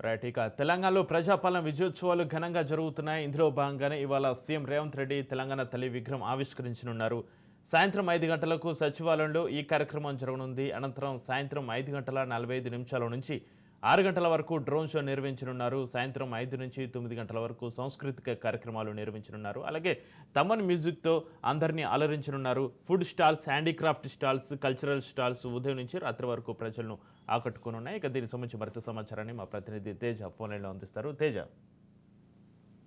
Right. ఇక తెలంగాణలో ప్రజాపాలన విజయోత్సవాలు ఘనంగా జరుగుతున్నాయి. ఇందులో భాగంగానే ఇవాళ సీఎం రేవంత్ రెడ్డి తెలంగాణ తల్లి విగ్రహం ఆవిష్కరించనున్నారు. సాయంత్రం 5 గంటలకు సచివాలయంలో ఈ కార్యక్రమం జరగనుంది. అనంతరం సాయంత్రం 5:45 నుంచి 6 గంటల వరకు డ్రోన్ షో నిర్వహించనున్నారు. సాయంత్రం 5 నుంచి 9 గంటల వరకు సాంస్కృతిక కార్యక్రమాలు నిర్వహించనున్నారు. అలాగే తమన్ మ్యూజిక్తో అందరినీ అలరించనున్నారు. Food stalls, handicraft stalls, cultural stalls ఉదయం నుంచి రాత్రి వరకు ప్రజలను ఆకట్టుకునున్నాయి. ఇక దీనికి సంబంధించి మరింత సమాచారాన్ని మా ప్రతినిధి తేజ ఫోన్ లైన్లో అందిస్తారు. తేజ.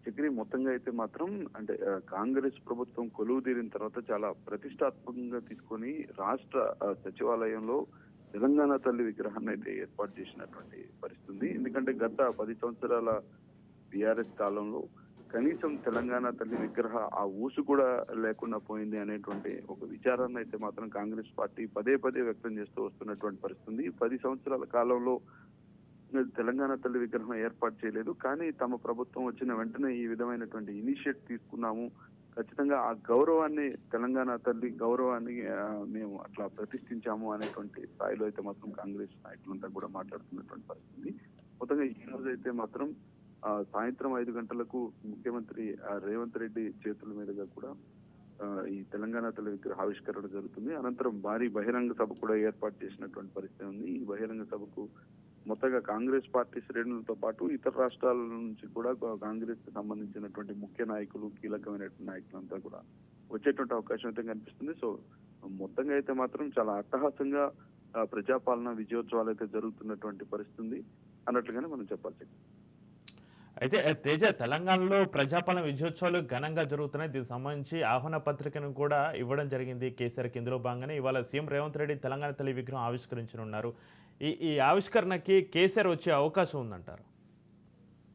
చక్రి మొత్తంగా అయితే మాత్రం అంటే కాంగ్రెస్ ప్రభుత్వం కొలువు తీరిన తర్వాత చాలా ప్రతిష్టాత్మకంగా తీసుకొని రాష్ట్ర సచివాలయంలో తెలంగాణ తల్లి విగ్రహాన్ని అయితే ఏర్పాటు చేసినటువంటి పరిస్థితి. ఎందుకంటే గత 10 సంవత్సరాల బీఆర్ఎస్ కాలంలో కనీసం తెలంగాణ తల్లి విగ్రహ ఆ ఊసు కూడా లేకుండా పోయింది అనేటువంటి ఒక విచారాన్ని అయితే మాత్రం కాంగ్రెస్ పార్టీ పదే పదే వ్యక్తం చేస్తూ వస్తున్నటువంటి పరిస్థితి. 10 సంవత్సరాల కాలంలో తెలంగాణ తల్లి విగ్రహం ఏర్పాటు చేయలేదు. కానీ తమ ప్రభుత్వం వచ్చిన వెంటనే ఈ విధమైనటువంటి ఇనిషియేటివ్ తీసుకున్నాము, ఖచ్చితంగా ఆ గౌరవాన్ని, తెలంగాణ తల్లి గౌరవాన్ని మేము అట్లా ప్రతిష్ఠించాము అనేటువంటి స్థాయిలో అయితే మాత్రం కాంగ్రెస్ నాయకులంతా కూడా మాట్లాడుతున్నటువంటి పరిస్థితి. మొత్తంగా ఈ రోజు అయితే మాత్రం సాయంత్రం 5 గంటలకు ముఖ్యమంత్రి రేవంత్ రెడ్డి చేతుల మీదుగా కూడా ఈ తెలంగాణ తల్లి విగ్రహ ఆవిష్కరణ జరుగుతుంది. అనంతరం భారీ బహిరంగ సభ కూడా ఏర్పాటు చేసినటువంటి పరిస్థితి ఉంది. ఈ బహిరంగ సభకు మొత్తంగా కాంగ్రెస్ పార్టీ శ్రేణులతో పాటు ఇతర రాష్ట్రాల నుంచి కూడా కాంగ్రెస్ కి సంబంధించినటువంటి ముఖ్య నాయకులు, కీలకమైనటువంటి నాయకులంతా కూడా వచ్చేటువంటి అవకాశం అయితే కనిపిస్తుంది. సో మొత్తంగా అయితే మాత్రం చాలా అట్టహాసంగా ప్రజాపాలన విజయోత్సవాలు అయితే జరుగుతున్నటువంటి పరిస్థితి అన్నట్లుగానే మనం చెప్పాల్సి. అయితే తేజ, తెలంగాణలో ప్రజాపాలన విజయోత్సవాలు ఘనంగా జరుగుతున్నాయి. దీనికి సంబంధించి ఆహ్వాన పత్రికను కూడా ఇవ్వడం జరిగింది కేసీఆర్కి. ఇందులో భాగంగానే ఇవాళ సీఎం రేవంత్ రెడ్డి తెలంగాణ తల్లి విగ్రహం ఆవిష్కరించనున్నారు. ఈ ఆవిష్కరణకి కేసీఆర్ వచ్చే అవకాశం ఉందంటారు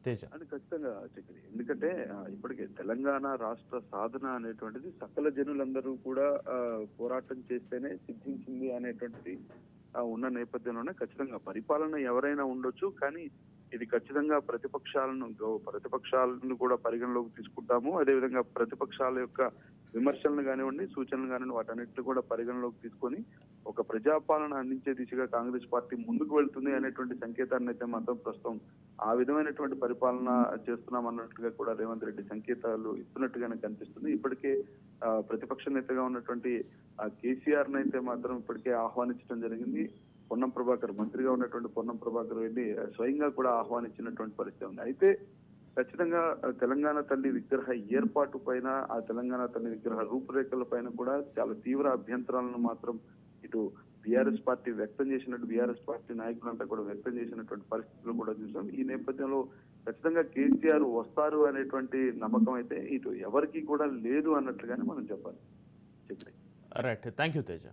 తేజ? అది ఖచ్చితంగా చక్రి. ఎందుకంటే ఇప్పటికే తెలంగాణ రాష్ట్ర సాధన అనేటువంటిది సకల జనులందరూ కూడా పోరాటం చేస్తేనే సిద్ధించింది అనేటువంటిది ఉన్న నేపథ్యంలోనే ఖచ్చితంగా పరిపాలన ఎవరైనా ఉండొచ్చు, కానీ ఇది ఖచ్చితంగా ప్రతిపక్షాలను కూడా పరిగణలోకి తీసుకుంటాము. అదేవిధంగా ప్రతిపక్షాల యొక్క విమర్శలను కానివ్వండి, సూచనలు కానివ్వండి, వాటన్నిటిని కూడా పరిగణలోకి తీసుకొని ఒక ప్రజాపాలన అందించే దిశగా కాంగ్రెస్ పార్టీ ముందుకు వెళ్తుంది అనేటువంటి సంకేతాన్ని అయితే మాత్రం ప్రస్తుతం ఆ విధమైనటువంటి పరిపాలన చేస్తున్నాం అన్నట్టుగా కూడా రేవంత్ రెడ్డి సంకేతాలు ఇస్తున్నట్టుగానే కనిపిస్తుంది. ఇప్పటికే ప్రతిపక్ష నేతగా ఉన్నటువంటి కేసీఆర్ అయితే మాత్రం ఇప్పటికే ఆహ్వానించడం జరిగింది. పొన్నం ప్రభాకర్, మంత్రిగా ఉన్నటువంటి పొన్నం ప్రభాకర్ రెడ్డి స్వయంగా కూడా ఆహ్వానించినటువంటి పరిస్థితి ఉంది. అయితే ఖచ్చితంగా తెలంగాణ తల్లి విగ్రహ ఏర్పాటు పైన, ఆ తెలంగాణ తల్లి విగ్రహ రూపురేఖల పైన కూడా చాలా తీవ్ర అభ్యంతరాలను మాత్రం ఇటు బీఆర్ఎస్ పార్టీ వ్యక్తం చేసినట్టు, బీఆర్ఎస్ పార్టీ నాయకులంతా కూడా వ్యక్తం చేసినటువంటి పరిస్థితులు కూడా చూసాం. ఈ నేపథ్యంలో ఖచ్చితంగా కేసీఆర్ వస్తారు అనేటువంటి నమ్మకం అయితే ఇటు ఎవరికి కూడా లేదు అన్నట్లుగానే మనం చెప్పాలి. రైట్. Thank you Teja.